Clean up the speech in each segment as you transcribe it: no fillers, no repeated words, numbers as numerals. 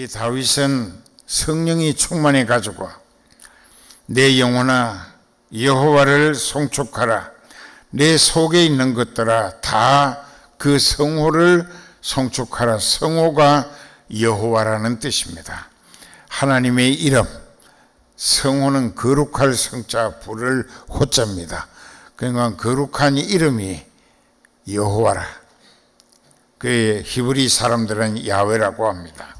이 다윗은 성령이 충만해 가지고 내 영혼아 여호와를 송축하라. 내 속에 있는 것들아 다 그 성호를 송축하라. 성호가 여호와라는 뜻입니다. 하나님의 이름, 성호는 거룩할 성자 부를 호자입니다. 그러니까 거룩한 이름이 여호와라. 그 히브리 사람들은 야훼라고 합니다.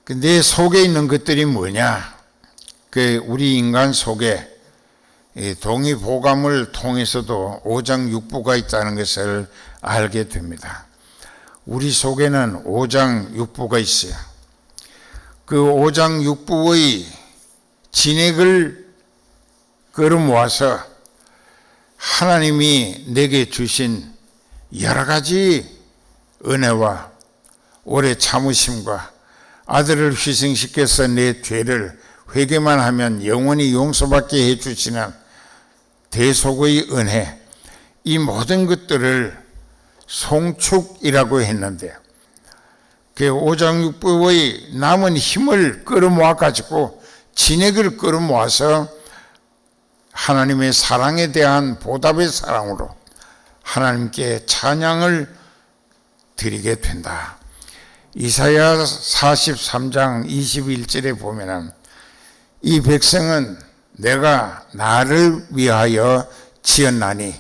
내 속에 있는 것들이 뭐냐? 우리 인간 속에 동의보감을 통해서도 오장육부가 있다는 것을 알게 됩니다. 우리 속에는 오장육부가 있어요. 그 오장육부의 진액을 끌어모아서 하나님이 내게 주신 여러 가지 은혜와 오래 참으심과 아들을 희생시켜서 내 죄를 회개만 하면 영원히 용서받게 해주시는 대속의 은혜, 이 모든 것들을 송축이라고 했는데 그 오장육부의 남은 힘을 끌어모아 가지고 진액을 끌어모아서 하나님의 사랑에 대한 보답의 사랑으로 하나님께 찬양을 드리게 된다. 이사야 43장 21절에 보면은 이 백성은 내가 나를 위하여 지었나니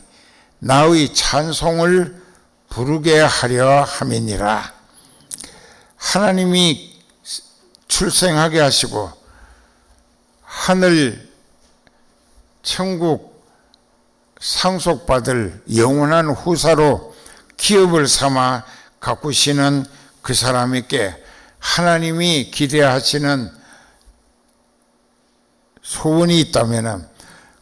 나의 찬송을 부르게 하려 함이니라. 하나님이 출생하게 하시고 하늘 천국 상속받을 영원한 후사로 기업을 삼아 가꾸시는 그 사람에게 하나님이 기대하시는 소원이 있다면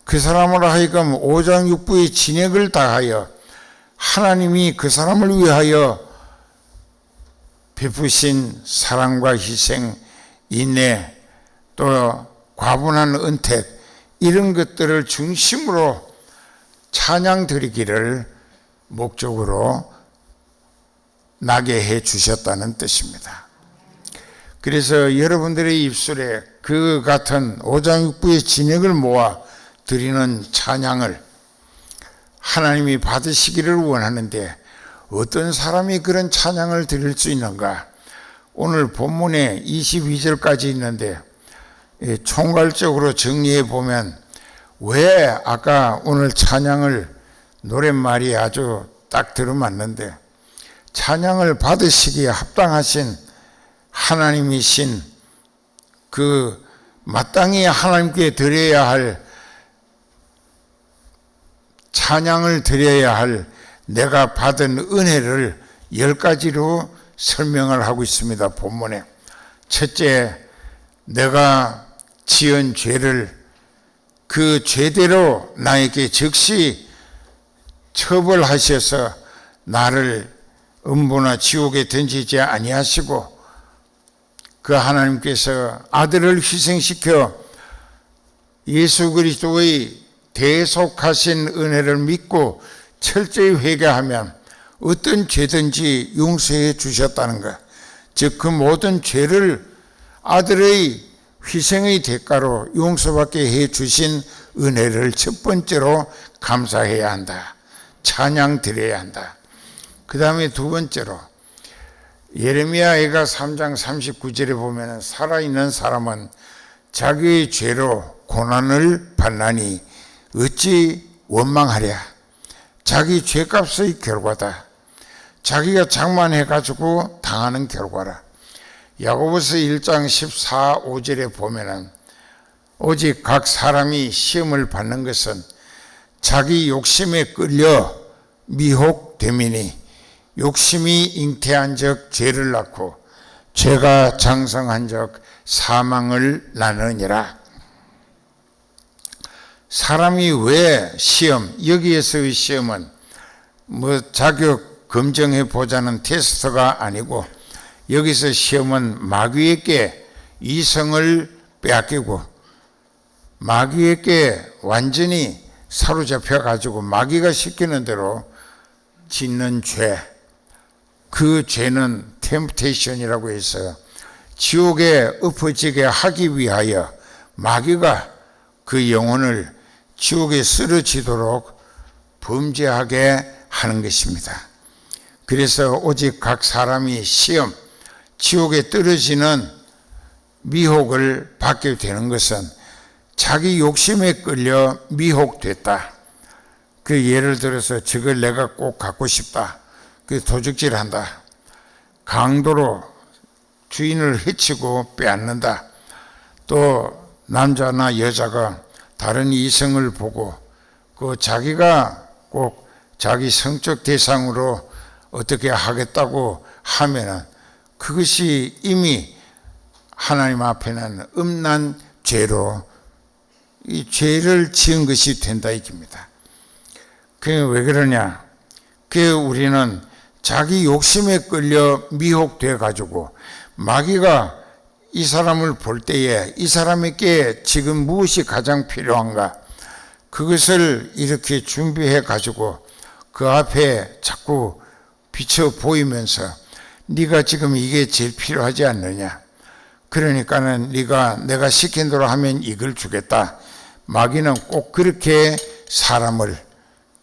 그 사람으로 하여금 오장육부의 진액을 다하여 하나님이 그 사람을 위하여 베푸신 사랑과 희생, 인내, 또 과분한 은택, 이런 것들을 중심으로 찬양 드리기를 목적으로 나게 해 주셨다는 뜻입니다. 그래서 여러분들의 입술에 그 같은 오장육부의 진액을 모아 드리는 찬양을 하나님이 받으시기를 원하는데 어떤 사람이 그런 찬양을 드릴 수 있는가? 오늘 본문에 22절까지 있는데 총괄적으로 정리해 보면 왜 아까 오늘 찬양을 노랫말이 아주 딱 들어맞는데 찬양을 받으시기에 합당하신 하나님이신 그 마땅히 하나님께 드려야 할 찬양을 드려야 할 내가 받은 은혜를 10가지로 설명을 하고 있습니다. 본문에 첫째, 내가 지은 죄를 그 죄대로 나에게 즉시 처벌하셔서 나를 음부나 지옥에 던지지 아니하시고 그 하나님께서 아들을 희생시켜 예수 그리스도의 대속하신 은혜를 믿고 철저히 회개하면 어떤 죄든지 용서해 주셨다는 것, 즉 그 모든 죄를 아들의 희생의 대가로 용서받게 해 주신 은혜를 첫 번째로 감사해야 한다. 찬양 드려야 한다. 그 다음에 두 번째로 예레미야가 3장 39절에 보면 살아있는 사람은 자기의 죄로 고난을 받나니 어찌 원망하랴. 자기 죄값의 결과다. 자기가 장만해가지고 당하는 결과라. 야고보서 1장 14, 5절에 보면 오직 각 사람이 시험을 받는 것은 자기 욕심에 끌려 미혹됨이니 욕심이 잉태한 적 죄를 낳고 죄가 장성한 적 사망을 낳느니라. 사람이 왜 시험, 여기에서의 시험은 자격 검증해 보자는 테스트가 아니고 여기서 시험은 마귀에게 이성을 빼앗기고 마귀에게 완전히 사로잡혀 가지고 마귀가 시키는 대로 짓는 죄, 그 죄는 템프테이션이라고 해서 지옥에 엎어지게 하기 위하여 마귀가 그 영혼을 지옥에 쓰러지도록 범죄하게 하는 것입니다. 그래서 오직 각 사람이 시험, 지옥에 떨어지는 미혹을 받게 되는 것은 자기 욕심에 끌려 미혹됐다. 그 예를 들어서 저걸 내가 꼭 갖고 싶다. 그 도적질한다. 강도로 주인을 해치고 빼앗는다. 또 남자나 여자가 다른 이성을 보고 그 자기가 꼭 자기 성적 대상으로 어떻게 하겠다고 하면은 그것이 이미 하나님 앞에는 음란 죄로 이 죄를 지은 것이 된다 이깁니다. 그게 왜 그러냐? 그게 우리는 자기 욕심에 끌려 미혹돼 가지고 마귀가 이 사람을 볼 때에 이 사람에게 지금 무엇이 가장 필요한가? 그것을 이렇게 준비해 가지고 그 앞에 자꾸 비춰 보이면서 네가 지금 이게 제일 필요하지 않느냐? 그러니까는 네가 내가 시킨 대로 하면 이걸 주겠다. 마귀는 꼭 그렇게 사람을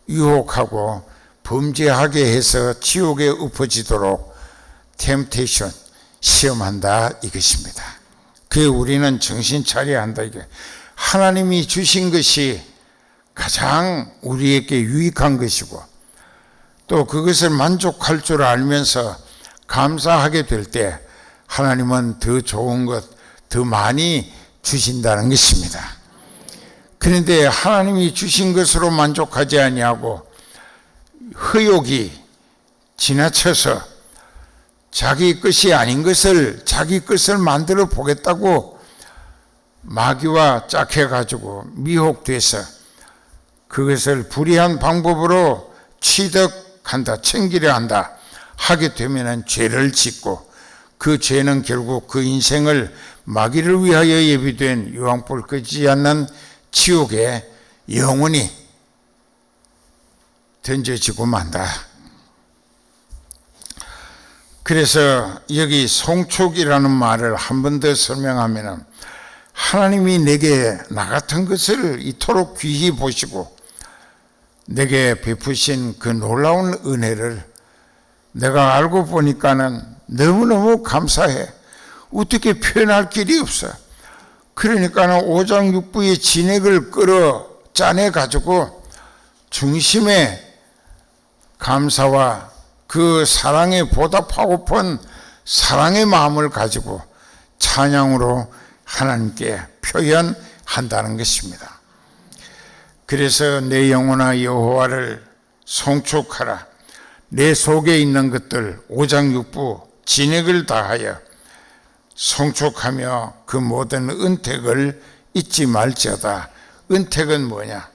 유혹하고 범죄하게 해서 지옥에 엎어지도록 템테이션, 시험한다 이것입니다. 그에 우리는 정신 차려야 한다. 이게 하나님이 주신 것이 가장 우리에게 유익한 것이고 또 그것을 만족할 줄 알면서 감사하게 될 때 하나님은 더 좋은 것, 더 많이 주신다는 것입니다. 그런데 하나님이 주신 것으로 만족하지 아니하고 허욕이 지나쳐서 자기 것이 아닌 것을 자기 것을 만들어 보겠다고 마귀와 짝해가지고 미혹돼서 그것을 불의한 방법으로 취득한다, 챙기려 한다 하게 되면 죄를 짓고 그 죄는 결국 그 인생을 마귀를 위하여 예비된 유황불 끄지 않는 지옥에 영원히 던져지고 만다. 그래서 여기 송축이라는 말을 한 번 더 설명하면 하나님이 내게 나 같은 것을 이토록 귀히 보시고 내게 베푸신 그 놀라운 은혜를 내가 알고 보니까는 너무너무 감사해. 어떻게 표현할 길이 없어. 그러니까는 오장육부의 진액을 끌어 짜내 가지고 중심에 감사와 그 사랑에 보답하고픈 사랑의 마음을 가지고 찬양으로 하나님께 표현한다는 것입니다. 그래서 내 영혼아 여호와를 송축하라. 내 속에 있는 것들 오장육부 진액을 다하여 송축하며 그 모든 은택을 잊지 말지어다. 은택은 뭐냐?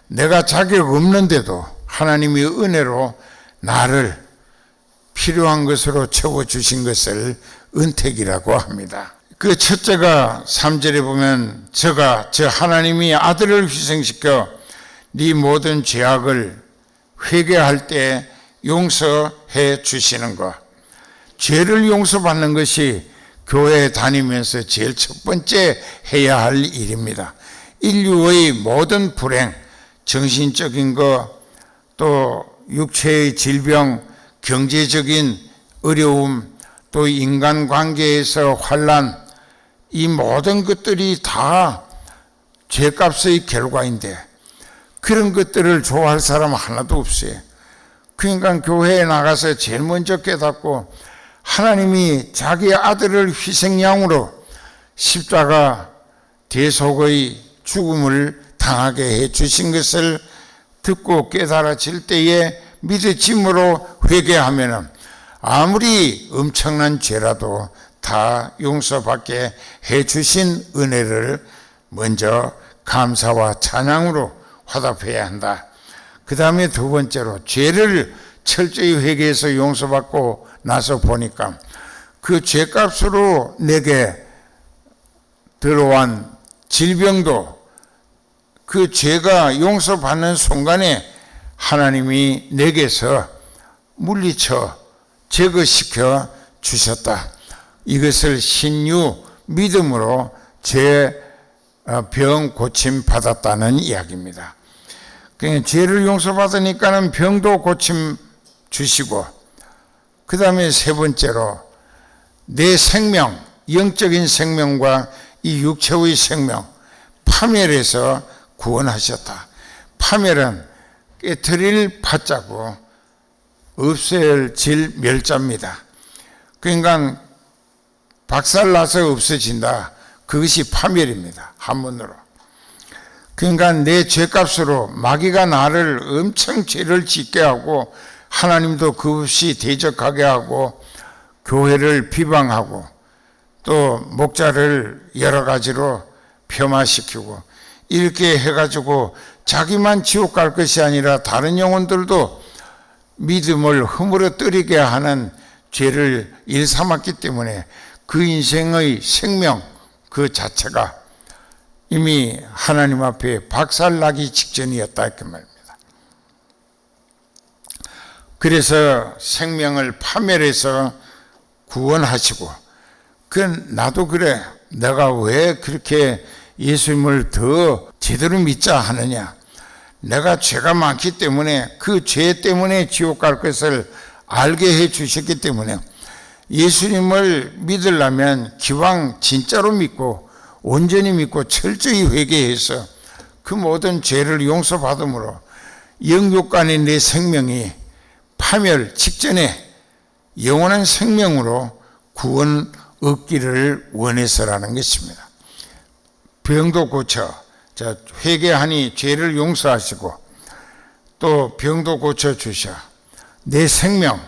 내가 자격 없는데도 하나님의 은혜로 나를 필요한 것으로 채워주신 것을 은택이라고 합니다. 그 첫째가 3절에 보면 저 하나님이 아들을 희생시켜 네 모든 죄악을 회개할 때 용서해 주시는 것. 죄를 용서받는 것이 교회에 다니면서 제일 첫 번째 해야 할 일입니다. 인류의 모든 불행, 정신적인 것, 또 육체의 질병, 경제적인 어려움, 또 인간관계에서 환난, 이 모든 것들이 다 죄값의 결과인데 그런 것들을 좋아할 사람 하나도 없어요. 그러니까 교회에 나가서 제일 먼저 깨닫고 하나님이 자기 아들을 희생양으로 십자가 대속의 죽음을 당하게 해 주신 것을 듣고 깨달아질 때에 믿어짐으로 회개하면 아무리 엄청난 죄라도 다 용서받게 해 주신 은혜를 먼저 감사와 찬양으로 화답해야 한다. 그 다음에 두 번째로 죄를 철저히 회개해서 용서받고 나서 보니까 그 죄값으로 내게 들어온 질병도 그 죄가 용서받는 순간에 하나님이 내게서 물리쳐 제거시켜 주셨다. 이것을 신유 믿음으로 제 병 고침 받았다는 이야기입니다. 그러니까 죄를 용서받으니까는 병도 고침 주시고, 그 다음에 세 번째로 내 생명, 영적인 생명과 이 육체의 생명 파멸해서 구원하셨다. 파멸은 깨트릴 파자고 없어질 멸자입니다. 그러니까 박살나서 없어진다. 그것이 파멸입니다. 한문으로. 그러니까 내 죄값으로 마귀가 나를 엄청 죄를 짓게 하고 하나님도 그 없이 대적하게 하고 교회를 비방하고 또 목자를 여러 가지로 폄하시키고 이렇게 해가지고 자기만 지옥 갈 것이 아니라 다른 영혼들도 믿음을 허물어뜨리게 하는 죄를 일삼았기 때문에 그 인생의 생명 그 자체가 이미 하나님 앞에 박살나기 직전이었다 그 말입니다. 그래서 생명을 파멸해서 구원하시고, 나도 그래, 내가 왜 그렇게 예수님을 더 제대로 믿자 하느냐, 내가 죄가 많기 때문에 그 죄 때문에 지옥 갈 것을 알게 해 주셨기 때문에 예수님을 믿으려면 기왕 진짜로 믿고 온전히 믿고 철저히 회개해서 그 모든 죄를 용서받음으로 영육간의 내 생명이 파멸 직전에 영원한 생명으로 구원 얻기를 원해서라는 것입니다. 병도 고쳐, 회개하니 죄를 용서하시고 또 병도 고쳐 주셔 내 생명,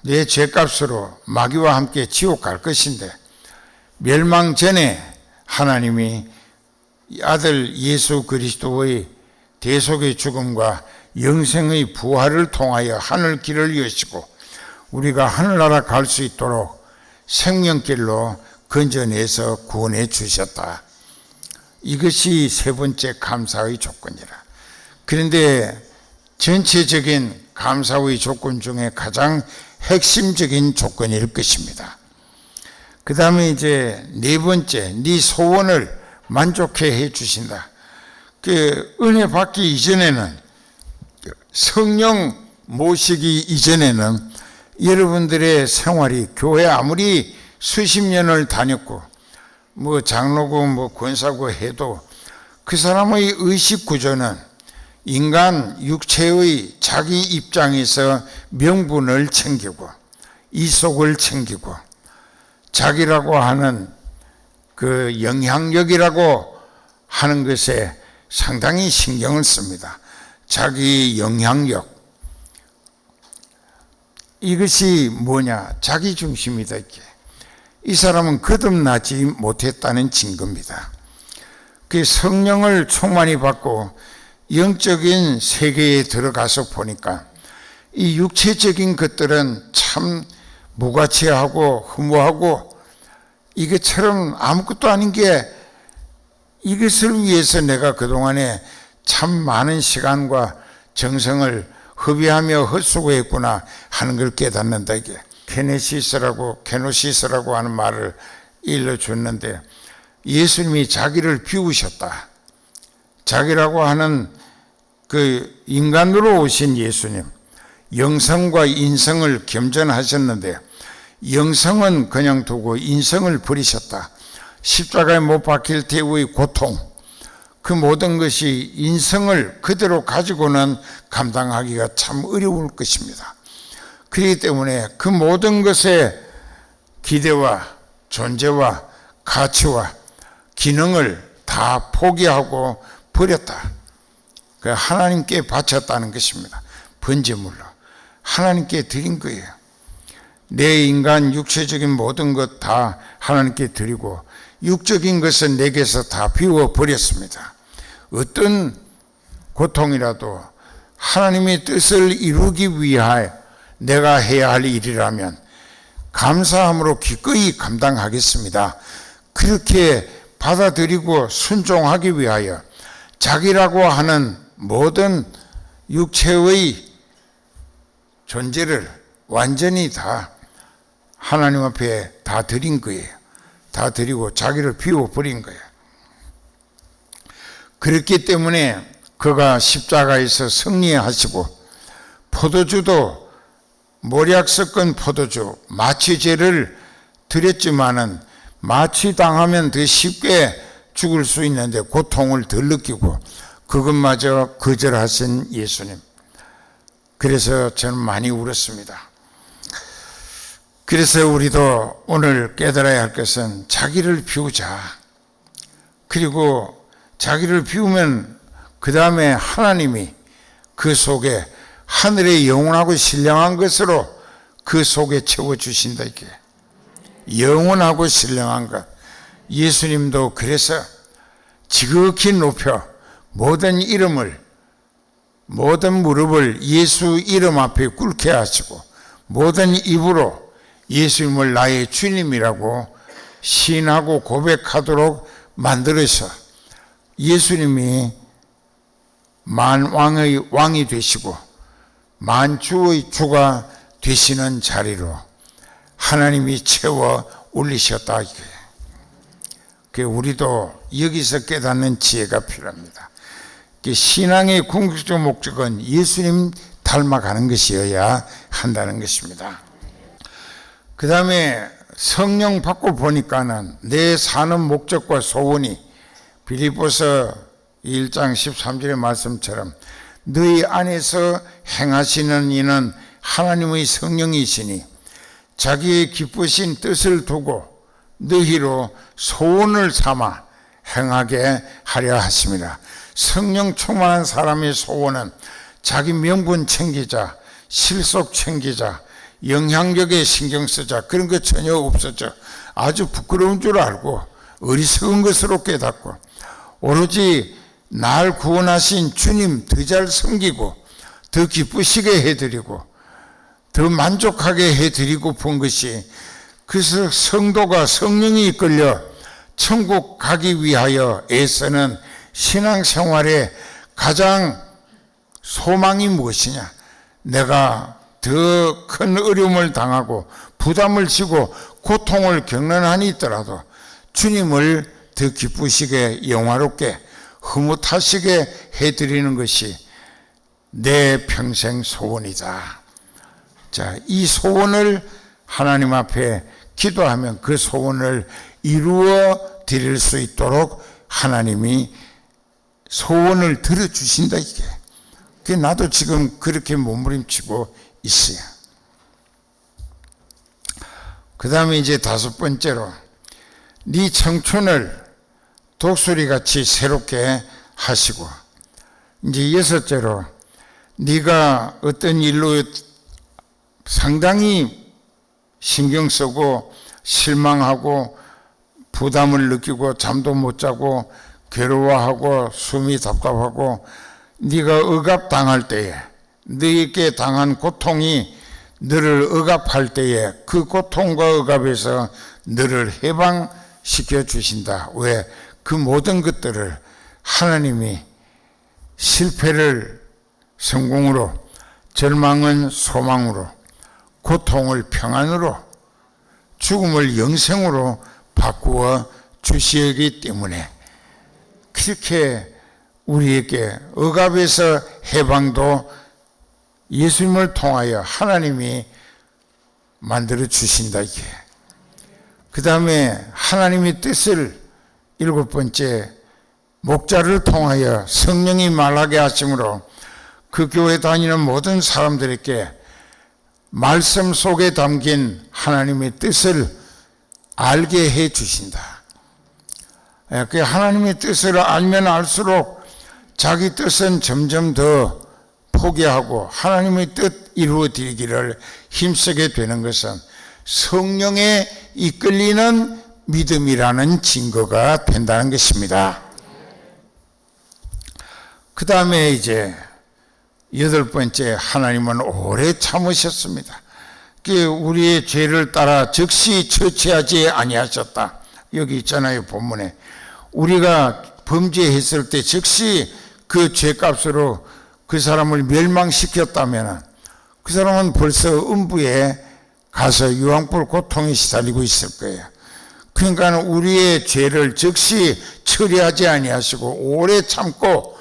내 죄값으로 마귀와 함께 지옥 갈 것인데, 멸망 전에 하나님이 아들 예수 그리스도의 대속의 죽음과 영생의 부활을 통하여 하늘 길을 여시고 우리가 하늘나라 갈 수 있도록 생명길로 건져내서 구원해 주셨다. 이것이 세 번째 감사의 조건이라. 그런데 전체적인 감사의 조건 중에 가장 핵심적인 조건일 것입니다. 그 다음에 이제 네 번째, 네 소원을 만족해 해 주신다. 그 은혜 받기 이전에는, 성령 모시기 이전에는 여러분들의 생활이, 교회 아무리 수십 년을 다녔고 뭐 장로고 뭐 권사고 해도 그 사람의 의식 구조는 인간 육체의 자기 입장에서 명분을 챙기고 이속을 챙기고 자기라고 하는 그 영향력이라고 하는 것에 상당히 신경을 씁니다. 자기 영향력, 이것이 뭐냐? 자기 중심이다. 이게 이 사람은 거듭나지 못했다는 증거입니다. 그 성령을 충만히 받고 영적인 세계에 들어가서 보니까 이 육체적인 것들은 참 무가치하고 허무하고 이것처럼 아무것도 아닌 게, 이것을 위해서 내가 그동안에 참 많은 시간과 정성을 허비하며 헛수고했구나 하는 걸 깨닫는다. 이게 케노시스라고 하는 말을 일러줬는데, 예수님이 자기를 비우셨다. 자기라고 하는 그 인간으로 오신 예수님, 영성과 인성을 겸전하셨는데 영성은 그냥 두고 인성을 버리셨다. 십자가에 못 박힐 때의 고통, 그 모든 것이 인성을 그대로 가지고는 감당하기가 참 어려울 것입니다. 그렇기 때문에 그 모든 것의 기대와 존재와 가치와 기능을 다 포기하고 버렸다. 그 하나님께 바쳤다는 것입니다. 번제물로 하나님께 드린 거예요. 내 인간 육체적인 모든 것 다 하나님께 드리고 육적인 것은 내게서 다 비워 버렸습니다. 어떤 고통이라도 하나님의 뜻을 이루기 위하여 내가 해야 할 일이라면 감사함으로 기꺼이 감당하겠습니다. 그렇게 받아들이고 순종하기 위하여 자기라고 하는 모든 육체의 존재를 완전히 다 하나님 앞에 다 드린 거예요. 다 드리고 자기를 비워버린 거예요. 그렇기 때문에 그가 십자가에서 승리하시고 포도주도 모략 섞은 포도주 마취제를 드렸지만은 마취당하면 더 쉽게 죽을 수 있는데 고통을 덜 느끼고 그것마저 거절하신 예수님. 그래서 저는 많이 울었습니다. 그래서 우리도 오늘 깨달아야 할 것은 자기를 비우자. 그리고 자기를 비우면 그 다음에 하나님이 그 속에 하늘의 영원하고 신령한 것으로 그 속에 채워주신다. 이게 영원하고 신령한 것. 예수님도 그래서 지극히 높여 모든 이름을, 모든 무릎을 예수 이름 앞에 꿇게 하시고 모든 입으로 예수님을 나의 주님이라고 시인하고 고백하도록 만들어서 예수님이 만왕의 왕이 되시고 만주의 주가 되시는 자리로 하나님이 채워 올리셨다. 우리도 여기서 깨닫는 지혜가 필요합니다. 신앙의 궁극적 목적은 예수님 닮아가는 것이어야 한다는 것입니다. 그 다음에 성령 받고 보니까는 내 사는 목적과 소원이 빌립보서 1장 13절의 말씀처럼 너희 안에서 행하시는 이는 하나님의 성령이시니 자기의 기쁘신 뜻을 두고 너희로 소원을 삼아 행하게 하려 하십니다. 성령 충만한 사람의 소원은 자기 명분 챙기자, 실속 챙기자, 영향력에 신경 쓰자 그런 거 전혀 없었죠. 아주 부끄러운 줄 알고 어리석은 것으로 깨닫고 오로지 날 구원하신 주님 더 잘 섬기고 더 기쁘시게 해드리고 더 만족하게 해드리고 본 것이 그래서 성도가 성령이 이끌려 천국 가기 위하여 애쓰는 신앙생활의 가장 소망이 무엇이냐? 내가 더 큰 어려움을 당하고 부담을 지고 고통을 겪는 한이 있더라도 주님을 더 기쁘시게 영화롭게 흐뭇하시게 해드리는 것이 내 평생 소원이다. 자, 이 소원을 하나님 앞에 기도하면 그 소원을 이루어 드릴 수 있도록 하나님이 소원을 들어주신다. 이게 나도 지금 그렇게 몸부림치고 있어요. 그 다음에 이제 다섯 번째로 네 청춘을 독수리같이 새롭게 하시고 이제 여섯째로 네가 어떤 일로 상당히 신경 쓰고 실망하고 부담을 느끼고 잠도 못 자고 괴로워하고 숨이 답답하고 네가 억압당할 때에 너에게 당한 고통이 너를 억압할 때에 그 고통과 억압에서 너를 해방시켜 주신다. 왜? 그 모든 것들을 하나님이 실패를 성공으로, 절망은 소망으로, 고통을 평안으로, 죽음을 영생으로 바꾸어 주시기 때문에 그렇게 우리에게 억압에서 해방도 예수님을 통하여 하나님이 만들어 주신다. 이게. 그 다음에 하나님의 뜻을 일곱 번째 목자를 통하여 성령이 말하게 하심으로 그 교회 다니는 모든 사람들에게 말씀 속에 담긴 하나님의 뜻을 알게 해 주신다. 그 하나님의 뜻을 알면 알수록 자기 뜻은 점점 더 포기하고 하나님의 뜻 이루어 드리기를 힘쓰게 되는 것은 성령에 이끌리는 믿음이라는 증거가 된다는 것입니다. 그 다음에 이제 여덟 번째, 하나님은 오래 참으셨습니다. 우리의 죄를 따라 즉시 처치하지 아니하셨다. 여기 있잖아요, 본문에. 우리가 범죄했을 때 즉시 그 죄값으로 그 사람을 멸망시켰다면 그 사람은 벌써 음부에 가서 유황불 고통에 시달리고 있을 거예요. 그러니까 우리의 죄를 즉시 처리하지 아니하시고 오래 참고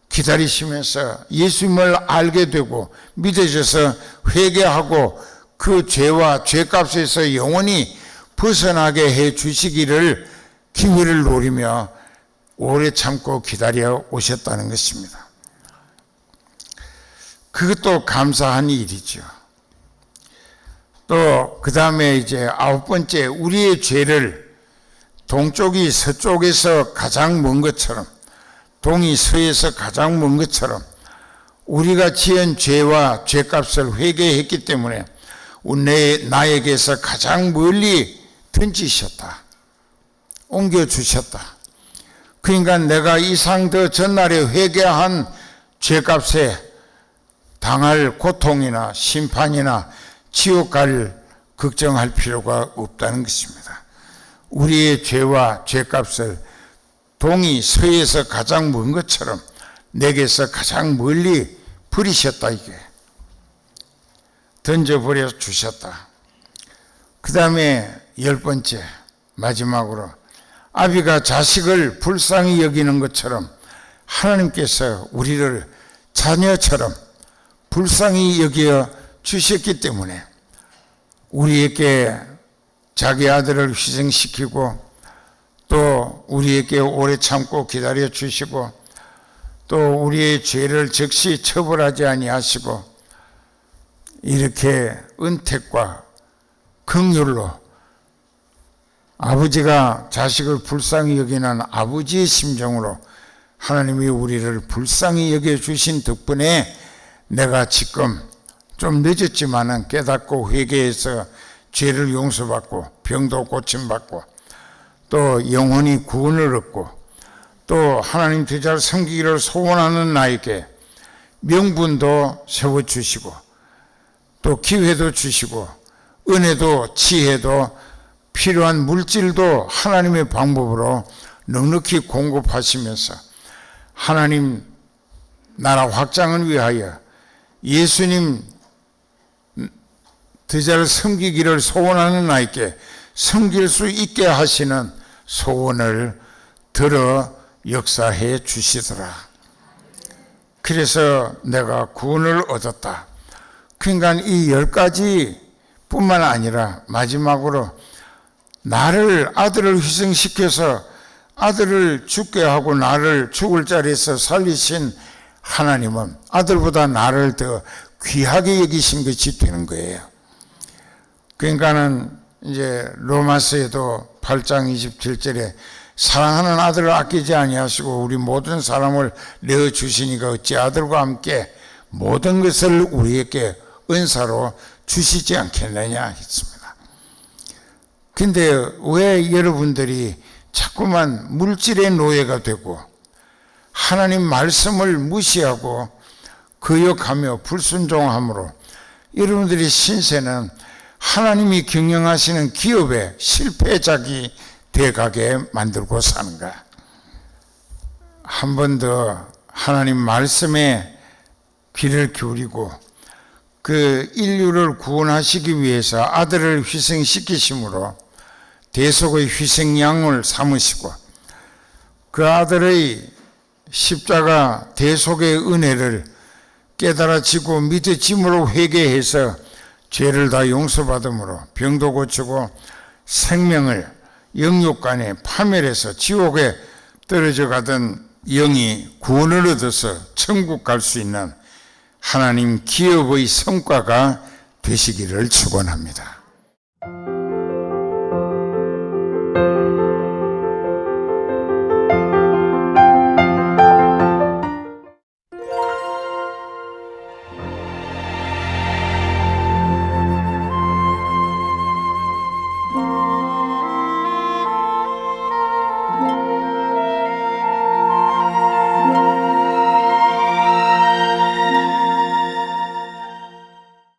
기다리시면서 예수님을 알게 되고 믿어져서 회개하고 그 죄와 죄값에서 영원히 벗어나게 해 주시기를 기회를 노리며 오래 참고 기다려 오셨다는 것입니다. 그것도 감사한 일이죠. 또 그 다음에 이제 9번째, 우리의 죄를 동쪽이 서쪽에서 가장 먼 것처럼, 동이 서에서 가장 먼 것처럼 우리가 지은 죄와 죄값을 회개했기 때문에 나에게서 가장 멀리 던지셨다, 옮겨주셨다. 그러니까 내가 이상 더 전날에 회개한 죄값에 당할 고통이나 심판이나 지옥 갈 걱정할 필요가 없다는 것입니다. 우리의 죄와 죄값을 동이 서에서 가장 먼 것처럼 내게서 가장 멀리 버리셨다, 이게 던져버려 주셨다. 그 다음에 10번째, 마지막으로 아비가 자식을 불쌍히 여기는 것처럼 하나님께서 우리를 자녀처럼 불쌍히 여겨 주셨기 때문에 우리에게 자기 아들을 희생시키고 또 우리에게 오래 참고 기다려 주시고 또 우리의 죄를 즉시 처벌하지 아니하시고 이렇게 은택과 긍휼로 아버지가 자식을 불쌍히 여기는 아버지의 심정으로 하나님이 우리를 불쌍히 여겨주신 덕분에 내가 지금 좀 늦었지만은 깨닫고 회개해서 죄를 용서받고 병도 고침받고 또 영혼이 구원을 얻고 또 하나님 제자를 섬기기를 소원하는 나에게 명분도 세워주시고 또 기회도 주시고 은혜도 지혜도 필요한 물질도 하나님의 방법으로 넉넉히 공급하시면서 하나님 나라 확장을 위하여 예수님 제자를 섬기기를 소원하는 나에게 섬길 수 있게 하시는 소원을 들어 역사해 주시더라. 그래서 내가 구원을 얻었다. 그러니까 이 10가지 뿐만 아니라 마지막으로 나를 아들을 희생시켜서 아들을 죽게 하고 나를 죽을 자리에서 살리신 하나님은 아들보다 나를 더 귀하게 여기신 것이 되는 거예요. 그러니까는 이제 로마서에도 8장 27절에 사랑하는 아들을 아끼지 아니하시고 우리 모든 사람을 내어 주시니까 어찌 아들과 함께 모든 것을 우리에게 은사로 주시지 않겠느냐 했습니다. 근데 왜 여러분들이 자꾸만 물질의 노예가 되고 하나님 말씀을 무시하고 거역하며 불순종함으로 여러분들의 신세는 하나님이 경영하시는 기업의 실패작이 돼가게 만들고 사는가? 한 번 더 하나님 말씀에 귀를 기울이고 그 인류를 구원하시기 위해서 아들을 희생시키심으로 대속의 희생양을 삼으시고 그 아들의 십자가 대속의 은혜를 깨달아지고 믿어짐으로 회개해서 죄를 다 용서받음으로 병도 고치고 생명을 영육간에 파멸해서 지옥에 떨어져 가던 영이 구원을 얻어서 천국 갈 수 있는 하나님 기업의 성과가 되시기를 축원합니다.